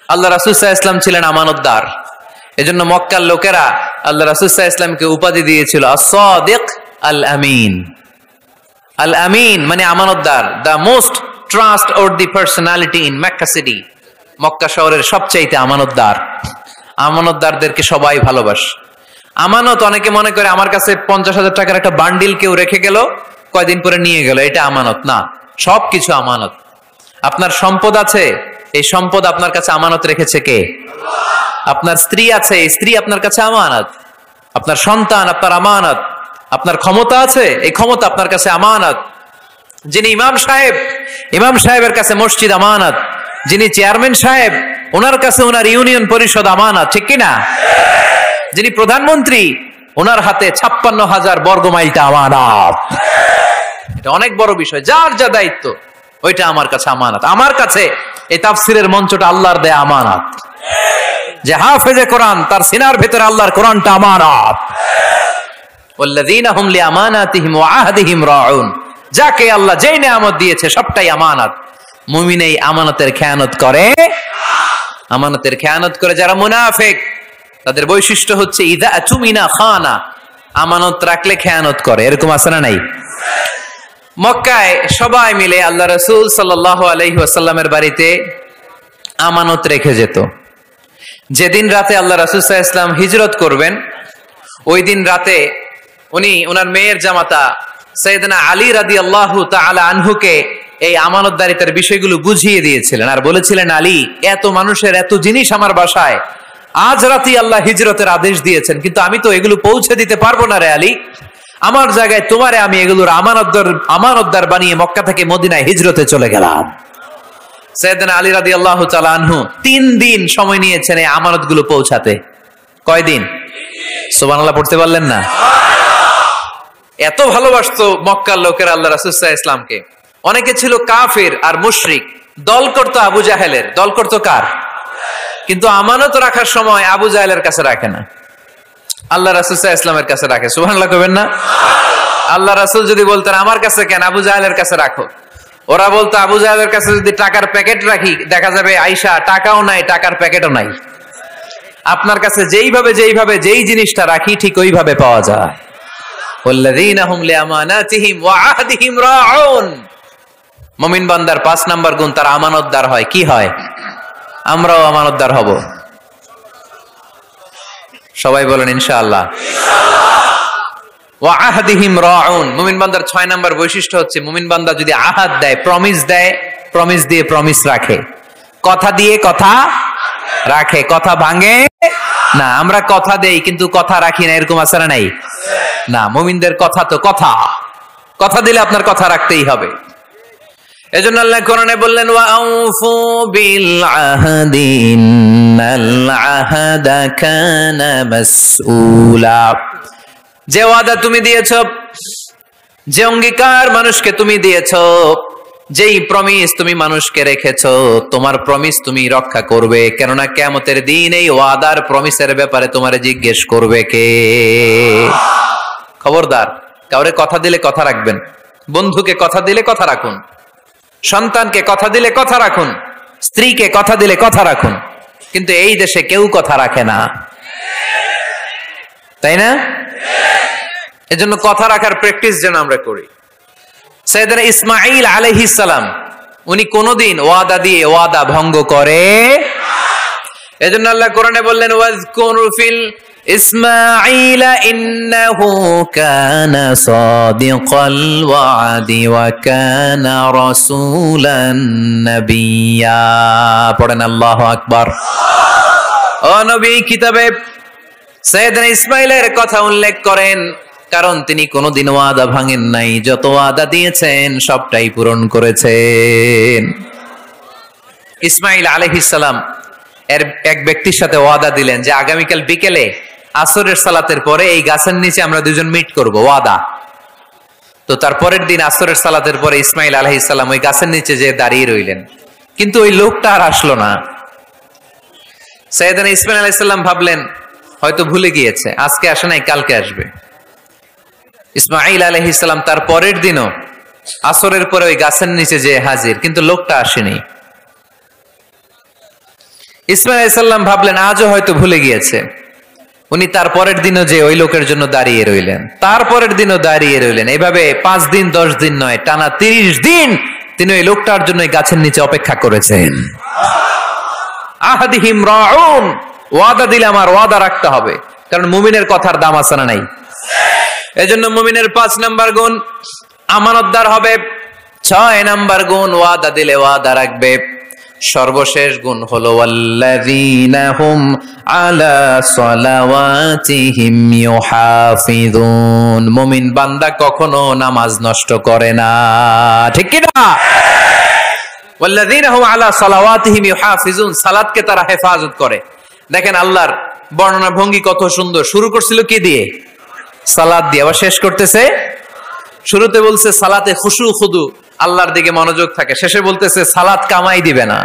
আল্লাহ রাসূল সাল্লাল্লাহু আলাইহি ওয়াসাল্লাম ছিলেন আমানতদার, এজন্য মক্কার লোকেরা আল্লাহ রাসূল সাল্লাল্লাহু আলাইহি ওয়াসাল্লামকে উপাধি দিয়েছিল as-সাদিক আল-আমিন। আল-আমিন মানে আমানতদার, the most trustworthy personality in Mecca city. Mecca শহরের সবচাইতে আমানতদার। আমানতদারদেরকে সবাই ভালোবাসে। আমানত অনেকে মনে করে আমার কাছে 50,000 টাকার একটা বান্ডিল কেউ রেখে গেল, কয়দিন পরে নিয়ে গেল, এটা আমানত না। সবকিছু আমানত। আপনার সম্পদ আছে, এই সম্পদ আপনার কাছে আমানত রেখেছে কে? আপনার স্ত্রী আছে, এই স্ত্রী আপনার কাছে আমানত। আপনার সন্তান আপনার আমানত। আপনার ক্ষমতা আছে, এই ক্ষমতা আপনার কাছে আমানত। যিনি ইমাম সাহেব, ইমাম সাহেবের কাছে মসজিদ আমানত। যিনি চেয়ারম্যান সাহেব, ওনার কাছে ওনার ইউনিয়ন পরিষদ আমানত, ঠিক কিনা? যিনি প্রধানমন্ত্রী, ওনার হাতে 56,000 বর্গ মাইলটা আমানত। এটা অনেক বড় বিষয়। যার যা দায়িত্ব ওইটা আমার কাছে আমানত। আমার কাছে এই তাফসিরের মঞ্চটা আল্লাহর দেয়া আমানত। যে হাফেজে কোরআন, তার সিনার ভেতরে আল্লাহর কোরআনটা আমানত। ওয়াল্লাযীনা হুম লিআমানাতিহিম ওয়া আহদিহিম রাউন। যাকে আল্লাহ যেই নিয়ামত দিয়েছে সবটাই আমানত। মুমিন এই আমানতের খেয়ানত করে। আমানতের খেয়ানত করে যারা মুনাফিক, তাদের বৈশিষ্ট্য হচ্ছে ইযা আতুমিনা খানা। আমানত রাখলে খেয়ানত করে। এরকম আছে না নাই? মক্কায় সবাই মিলে আল্লাহ রাসূল সাল্লাল্লাহু আলাইহি ওয়াসাল্লামের বাড়িতে আমানত রেখে যেত। যেদিন রাতে আল্লাহ রাসূল সাল্লাল্লাহু আলাইহি ওয়াসাল্লাম হিজরত করবেন, ওই দিন রাতে উনি ওনার মেয়ের জামাতা সাইয়েদনা আলী রাদিয়াল্লাহু তাআলা আনহুকে এই আমানতদারিতার বিষয়গুলো বুঝিয়ে দিয়েছিলেন আর বলেছিলেন, আলী, এত মানুষের এত জিনিস আমার বাসায়, আজ রাতে আল্লাহ হিজরতের আদেশ দিয়েছেন, কিন্তু আমি তো এগুলো পৌঁছে দিতে পারবো না রে আলী। আমার জায়গায় তোমারে আমি এগুলোর আমানতদার বানিয়ে মক্কা থেকে মদিনায় হিজরতে চলে গেলাম। সাইয়েদনা আলী রাদিয়াল্লাহু তাআলা আনহু 3 দিন সময় নিয়েছেন এই আমানতগুলো পৌঁছাতে। কয়দিন? সুবহানাল্লাহ পড়তে পারলেন না? এত ভালোবাসতো মক্কার লোকেরা আল্লাহ রাসূল সাল্লাল্লাহু আলাইহি ওয়াসাল্লামকে। অনেকে ছিল কাফের আর মুশরিক, দল করতো আবু জাহেলের। দল করতো কার? কিন্তু আমানত রাখার সময় আবু জাহেলের কাছে রাখে না, আল্লাহ রাসূল সাল্লাল্লাহু আলাইহি ওয়াসাল্লামের কাছে রাখে। সুবহানাল্লাহ কইবেন না? আল্লাহ রাসূল যদি বলতেন আমার কাছে কেন, আবু জাহেলের কাছে রাখো, ওরা বলতো আবু জাহেলের কাছে যদি টাকার প্যাকেট রাখি, দেখা যাবে আয়েশা টাকাও নাই, টাকার প্যাকেটও নাই। আপনার কাছে যেইভাবে যেই জিনিসটা রাখি ঠিক ওইভাবে পাওয়া যায়। ওয়াল্লাযীনা হুম লিআমানাতিহিম ওয়া আহদিহিম রাউন। মুমিন বান্দার 5 নাম্বার গুণ, তার আমানতদার হয়। কি হয়? আমরাও আমানতদার হব। সবাই বলেন ইনশাআল্লাহ। ওয়া আহদিহিম রাউন। মুমিন বান্দার 6 নাম্বার বৈশিষ্ট্য হচ্ছে, মুমিন বান্দা যদি আহাদ দেয়, প্রমিস দেয়, প্রমিস দিয়ে প্রমিস রাখে। কথা দিয়ে কথা রাখে, কথা ভাঙে না। আমরা কথা দেই কিন্তু কথা রাখি না, এরকম আছে না নাই? না, মুমিনদের কথা তো কথা। কথা দিলে আপনার কথা রাখতেই হবে। এজন্য আল্লাহ কোরআনে বললেন, ওয়া আউফু বিল আহদি ইন্নাল আহাদা কানা মাসউলা। যে ওয়াদা তুমি দিয়েছো, যে অঙ্গীকার মানুষকে তুমি দিয়েছো, যেই প্রমিস তুমি মানুষকে রেখেছো, তোমার প্রমিস তুমি রক্ষা করবে। কেননা কিয়ামতের দিন এই ওয়াদার প্রমিসের ব্যাপারে তোমারে জিজ্ঞেস করবে কে? খবরদার, কাউরে কথা দিলে কথা রাখবেন। বন্ধুকে কথা দিলে কথা রাখুন, সন্তানকে কথা দিলে কথা রাখুন, স্ত্রীকে কথা দিলে কথা রাখুন। কিন্তু এই দেশে কেউ কথা রাখে না, তাই না? এজন্য কথা রাখার প্র্যাকটিস যেন আমরা করি। সাইয়েদনা ইসমাঈল আলাইহিস সালাম, উনি কোনদিন ওয়াদা দিয়ে ওয়াদা ভঙ্গ করে। এজন্য আল্লাহ কোরআনে বললেন, ওয়াজকুরু ফিল ইসমাঈল ইন্নাহু কানা সাদিকাল ওয়াদি ওয়া কানা রাসূলান নাবিয়্যা। পড়েন আল্লাহু আকবার। ও নবী, কিতাবে সাইয়েদনা ইসমাঈলের কথা উল্লেখ করেন, কারণ তিনি কোনদিন ওয়াদা ভাঙেন নাই। যত ওয়াদা দিয়েছেন সবটাই পূরণ করেছেন। ইসমাঈল আলাইহিস সালাম এর এক ব্যক্তির সাথে ওয়াদা দিলেন যে আগামীকাল বিকেলে আসরের সালাতের পরে এই গাছের নিচে আমরা দুজন মিট করব, ওয়াদা। তো তার পরের দিন আসরের সালাতের পরে ইসমাঈল আলাইহিস সালাম ওই গাছের নিচে যে দাঁড়িয়ে রইলেন, কিন্তু ওই লোকটা আর আসলো না। সাইয়েদনা ইসমাঈল আলাইহিস সালাম ভাবলেন হয়তো ভুলে গিয়েছে, আজকে আসে নাই, কালকে আসবে। ইসমাঈল আলাইহিস সালাম তার পরের দিনও আসরের পরে ওই গাছের নিচে যে হাজির, কিন্তু লোকটা আসেনি। ইসমাঈল আলাইহিস সালাম ভাবলেন আজও হয়তো ভুলে গিয়েছে। উনি তারপরের দিনও যে ওই লোকের জন্য দাঁড়িয়ে রইলেন, তারপরের দিনও দাঁড়িয়ে রইলেন। এইভাবে 5 দিন 10 দিন নয়, টানা 30 দিন তিনি ওই লোকটার জন্য গাছের নিচে অপেক্ষা করেছেন। আহাদিহিম রাউন, ওয়াদা দিলে আমার ওয়াদা রাখতে হবে, কারণ মুমিনের কথার দাম আছে না নাই? এজন্য মুমিনের 5 নাম্বার গুণ আমানতদার হবে, 6 নাম্বার গুণ ওয়াদা দিলে ওয়াদা রাখবে, সর্বশেষ গুণ হলো ওয়াল্লাযীনা হুম আলা সালাওয়াতিহিম ইউহাফিযুন। মুমিন বান্দা কখনো নামাজ নষ্ট করে না, ঠিক কি না? ওয়াল্লাযীনা হুম আলা সালাওয়াতিহিম ইউহাফিযুন, সালাতকে তারা হেফাজত করে। দেখেন আল্লাহর বর্ণনা ভঙ্গি কত সুন্দর। শুরু করছিল কি দিয়ে? সালাত দিয়ে। আবার শেষ করতেছে, শুরুতে বলছে সালাতে খুশু খুদু, আল্লাহর দিকে মনোযোগ থাকে, শেষে বলতেছে সালাত কামাই দিবে না।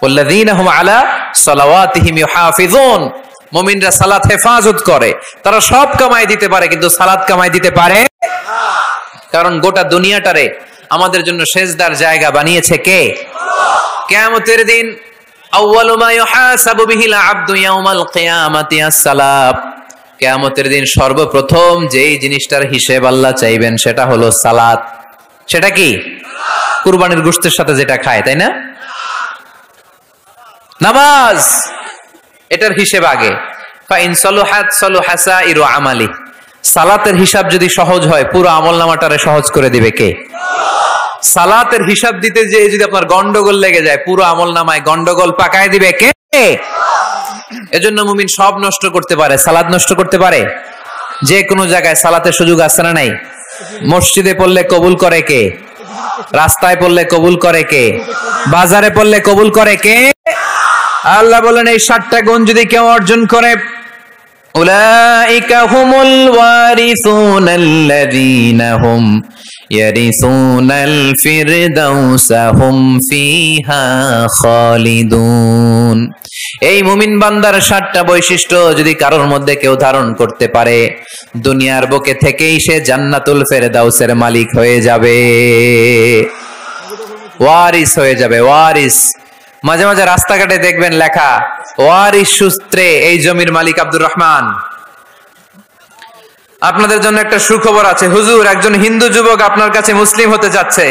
ওয়াল্লাযীনা হুম আলা সালাওয়াতিহিম ইউহাফিযুন, মুমিনরা সালাত হেফাজত করে। তারা সব কামাই দিতে পারে, কিন্তু সালাত কামাই দিতে পারে না। কারণ গোটা দুনিয়াটারে আমাদের জন্য সেজদার জায়গা বানিয়েছে কে? কিয়ামতের দিন আউয়ালু মা ইউহাসাবু বিহিল আবদু ইয়াউমাল কিয়ামাতি আস-সালাত। কিয়ামতের দিন সর্বপ্রথম যেই জিনিসটার হিসেব আল্লাহ চাইবেন সেটা হলো সালাত। সেটা কি? কুরবানির গোশতের সাথে যেটা খায়, তাই না? নামাজ, এটার হিসেব আগে। ফাইন সালুহাত সালুহা সাইরু আমালি। সালাতের হিসাব যদি সহজ হয়, পুরো আমলনামাটারে সহজ করে দিবে কে? সালাতের হিসাব দিতে যে যদি আপনার গন্ডগোল লেগে যায়, পুরো আমলনামায় গন্ডগোল পাকায় দিবে কে? এজন্য মুমিন সব নষ্ট করতে পারে, সালাত নষ্ট করতে পারে। যে কোনো জায়গায় সালাতের সুযোগ আছে না নাই? মসজিদে পড়লে কবুল করে কে? রাস্তায় পড়লে কবুল করে কে? বাজারে পড়লে কবুল করে কে? আল্লাহ বলেন এই 7টা গুণ যদি কেউ অর্জন করে, উলাইকা হুমুল ওয়ারিসুনাল্লাযীনা হুম ইয়ারিসুনাল ফিরদাউসা হুম ফিহা খালিদুন। এই মুমিন বান্দার 7টা বৈশিষ্ট্য যদি কারোর মধ্যে কেউ ধারণ করতে পারে, দুনিয়ার বুকে থেকেই সে জান্নাতুল ফেরদাউসের মালিক হয়ে যাবে, ওয়ারিস হয়ে যাবে। ওয়ারিস, মাঝে মাঝে রাস্তাঘাটে দেখবেন লেখা ওয়ারিস সূত্রে এই জমির মালিক আব্দুর রহমান। আপনাদের জন্য একটা সুখবর আছে, হুজুর একজন হিন্দু যুবক আপনার কাছে মুসলিম হতে যাচ্ছে।